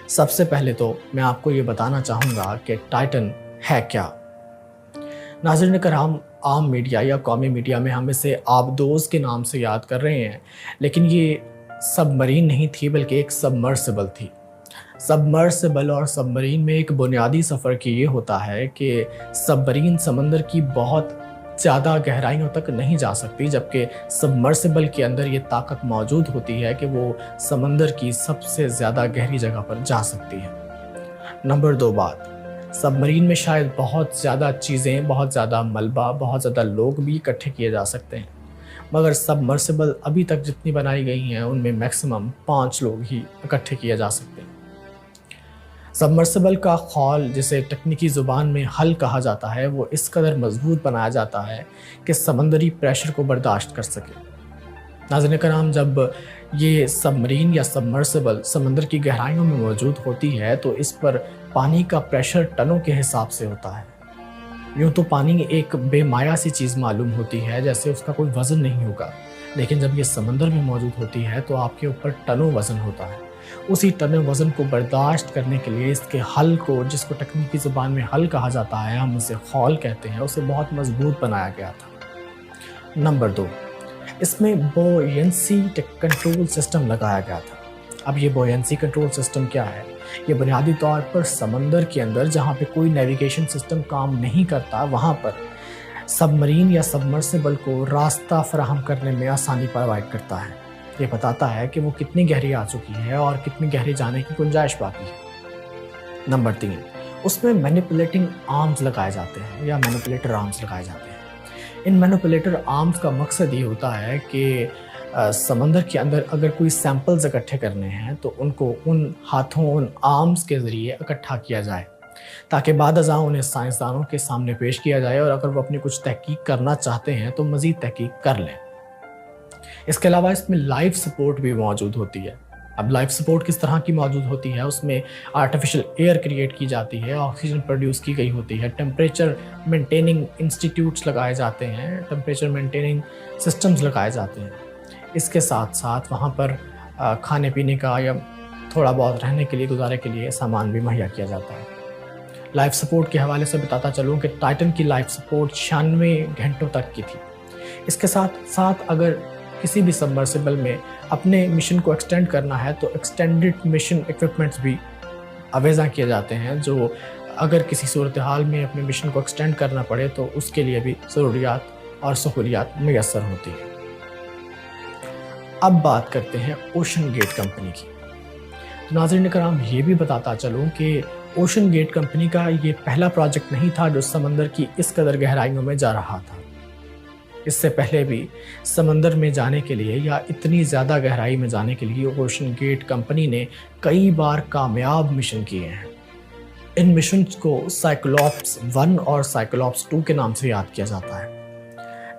سب سے پہلے تو میں آپ کو یہ بتانا چاہوں گا کہ ٹائٹن ہے کیا۔ ناظرین کرام، عام میڈیا یا قومی میڈیا میں ہم اسے آبدوز کے نام سے یاد کر رہے ہیں، لیکن یہ سب مرین نہیں تھی بلکہ ایک سبمرسیبل تھی۔ سبمرسیبل اور سب مرین میں ایک بنیادی فرق یہ ہوتا ہے کہ سب مرین سمندر کی بہت زیادہ گہرائیوں تک نہیں جا سکتی، جبکہ سبمرسیبل کے اندر یہ طاقت موجود ہوتی ہے کہ وہ سمندر کی سب سے زیادہ گہری جگہ پر جا سکتی ہے۔ نمبر 2 بات، سب مرین میں شاید بہت زیادہ چیزیں، بہت زیادہ ملبہ، بہت زیادہ لوگ بھی اکٹھے کیے جا سکتے ہیں، مگر سبمرسیبل ابھی تک جتنی بنائی گئی ہیں ان میں میکسیمم 5 لوگ ہی اکٹھے کیے جا سکتے ہیں۔ سبمرسیبل کا خول، جسے ٹیکنیکی زبان میں حل کہا جاتا ہے، وہ اس قدر مضبوط بنایا جاتا ہے کہ سمندری پریشر کو برداشت کر سکے۔ ناظرین کرام، جب یہ سب مرین یا سبمرسیبل سمندر کی گہرائیوں میں موجود ہوتی ہے تو اس پر پانی کا پریشر ٹنوں کے حساب سے ہوتا ہے۔ یوں تو پانی ایک بے مایہ سی چیز معلوم ہوتی ہے، جیسے اس کا کوئی وزن نہیں ہوگا، لیکن جب یہ سمندر میں موجود ہوتی ہے تو آپ کے اوپر ٹنوں وزن ہوتا ہے۔ اسی ٹنوں وزن کو برداشت کرنے کے لیے اس کے حل کو، جس کو ٹیکنیکی زبان میں حل کہا جاتا ہے، ہم اسے خول کہتے ہیں، اسے بہت مضبوط بنایا گیا تھا۔ نمبر 2، اس میں بوینسی کنٹرول سسٹم لگایا گیا تھا۔ اب یہ بوینسی کنٹرول سسٹم کیا ہے؟ یہ بنیادی طور پر سمندر کے اندر جہاں پہ کوئی نیویگیشن سسٹم کام نہیں کرتا، وہاں پر سب مرین یا سبمرسیبل کو راستہ فراہم کرنے میں آسانی پرووائڈ کرتا ہے۔ یہ بتاتا ہے کہ وہ کتنی گہری آ چکی ہے اور کتنی گہری جانے کی گنجائش باقی ہے۔ نمبر 3، اس میں مینیپولیٹنگ آرمز لگائے جاتے ہیں یا مینیپولیٹر آرمز لگائے جاتے ہیں۔ ان مینیپولیٹر آرمز کا مقصد یہ ہوتا ہے کہ سمندر کے اندر اگر کوئی سیمپلز اکٹھے کرنے ہیں تو ان کو ان ہاتھوں، ان آرمز کے ذریعے اکٹھا کیا جائے، تاکہ بعد ازاں انہیں سائنسدانوں کے سامنے پیش کیا جائے، اور اگر وہ اپنی کچھ تحقیق کرنا چاہتے ہیں تو مزید تحقیق کر لیں۔ اس کے علاوہ اس میں لائف سپورٹ بھی موجود ہوتی ہے۔ اب لائف سپورٹ کس طرح کی موجود ہوتی ہے؟ اس میں آرٹیفیشل ایئر کریٹ کی جاتی ہے، آکسیجن پروڈیوس کی گئی ہوتی ہے، ٹیمپریچر مینٹیننگ انسٹیٹیوٹس لگائے جاتے ہیں، ٹیمپریچر مینٹیننگ سسٹمز لگائے جاتے ہیں۔ اس کے ساتھ ساتھ وہاں پر کھانے پینے کا یا تھوڑا بہت رہنے کے لیے، گزارے کے لیے سامان بھی مہیا کیا جاتا ہے۔ لائف سپورٹ کے حوالے سے بتاتا چلوں کہ ٹائٹن کی لائف سپورٹ 96 گھنٹوں تک کی تھی۔ اس کے ساتھ ساتھ اگر کسی بھی سبمرسیبل میں اپنے مشن کو ایکسٹینڈ کرنا ہے تو ایکسٹینڈڈ مشن ایکوپمنٹس بھی اویزاں کیے جاتے ہیں، جو اگر کسی صورتحال میں اپنے مشن کو ایکسٹینڈ کرنا پڑے تو اس کے لیے بھی ضروریات اور سہولیات میسر ہوتی ہیں۔ اب بات کرتے ہیں اوشن گیٹ کمپنی کی۔ ناظرین کرام، یہ بھی بتاتا چلوں کہ اوشن گیٹ کمپنی کا یہ پہلا پروجیکٹ نہیں تھا جو سمندر کی اس قدر گہرائیوں میں جا رہا تھا۔ اس سے پہلے بھی سمندر میں جانے کے لیے یا اتنی زیادہ گہرائی میں جانے کے لیے اوشن گیٹ کمپنی نے کئی بار کامیاب مشن کیے ہیں۔ ان مشنز کو سائیکلوپس 1 اور سائیکلوپس 2 کے نام سے یاد کیا جاتا ہے۔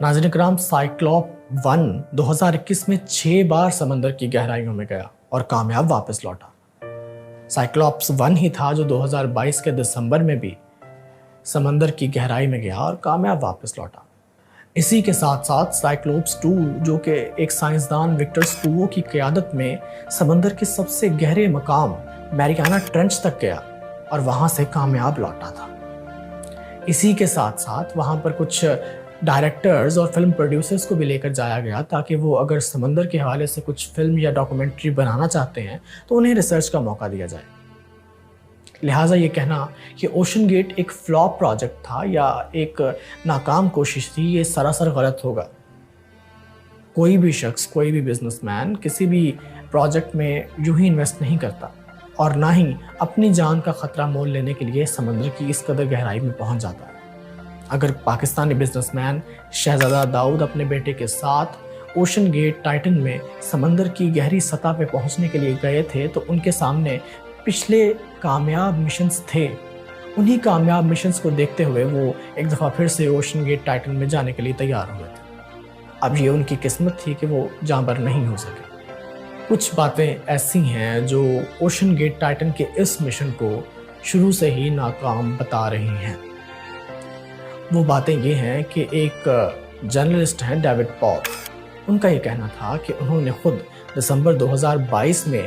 ناظرین کرام، سائیکلوپ 1 2021 میں 6 بار سمندر کی گہرائیوں میں گیا اور کامیاب واپس لوٹا۔ سائیکلوپس 1 ہی تھا جو 2022 کے دسمبر میں بھی سمندر کی گہرائی میں گیا اور کامیاب واپس لوٹا۔ اسی کے ساتھ ساتھ سائیکلوپس 2 جو کہ ایک سائنسدان وکٹر سٹوو کی قیادت میں سمندر کے سب سے گہرے مقام میریانا ٹرنچ تک گیا اور وہاں سے کامیاب لوٹا تھا۔ اسی کے ساتھ ساتھ وہاں پر کچھ ڈائریکٹرز اور فلم پروڈیوسرز کو بھی لے کر جایا گیا تاکہ وہ اگر سمندر کے حوالے سے کچھ فلم یا ڈاکومنٹری بنانا چاہتے ہیں تو انہیں ریسرچ کا موقع دیا جائے۔ لہٰذا یہ کہنا کہ اوشن گیٹ ایک فلاپ پروجیکٹ تھا یا ایک ناکام کوشش تھی، یہ سراسر غلط ہوگا۔ کوئی بھی شخص، کوئی بھی بزنس مین کسی بھی پروجیکٹ میں یوں ہی انویسٹ نہیں کرتا، اور نہ ہی اپنی جان کا خطرہ مول لینے کے لیے سمندر کی اس قدر گہرائی میں پہنچ جاتا ہے۔ اگر پاکستانی بزنس مین شہزادہ داؤد اپنے بیٹے کے ساتھ اوشن گیٹ ٹائٹن میں سمندر کی گہری سطح پہ پہنچنے کے لیے گئے تھے تو ان کے سامنے پچھلے کامیاب مشنز تھے۔ انہی کامیاب مشنز کو دیکھتے ہوئے وہ ایک دفعہ پھر سے اوشن گیٹ ٹائٹن میں جانے کے لیے تیار ہوئے تھے۔ اب یہ ان کی قسمت تھی کہ وہ جاں بر نہیں ہو سکے۔ کچھ باتیں ایسی ہیں جو اوشن گیٹ ٹائٹن کے اس مشن کو شروع سے ہی ناکام بتا رہی ہیں۔ وہ باتیں یہ ہیں کہ ایک جرنلسٹ ہیں ڈیوڈ پال، ان کا یہ کہنا تھا کہ انہوں نے خود دسمبر 2022 میں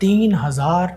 3000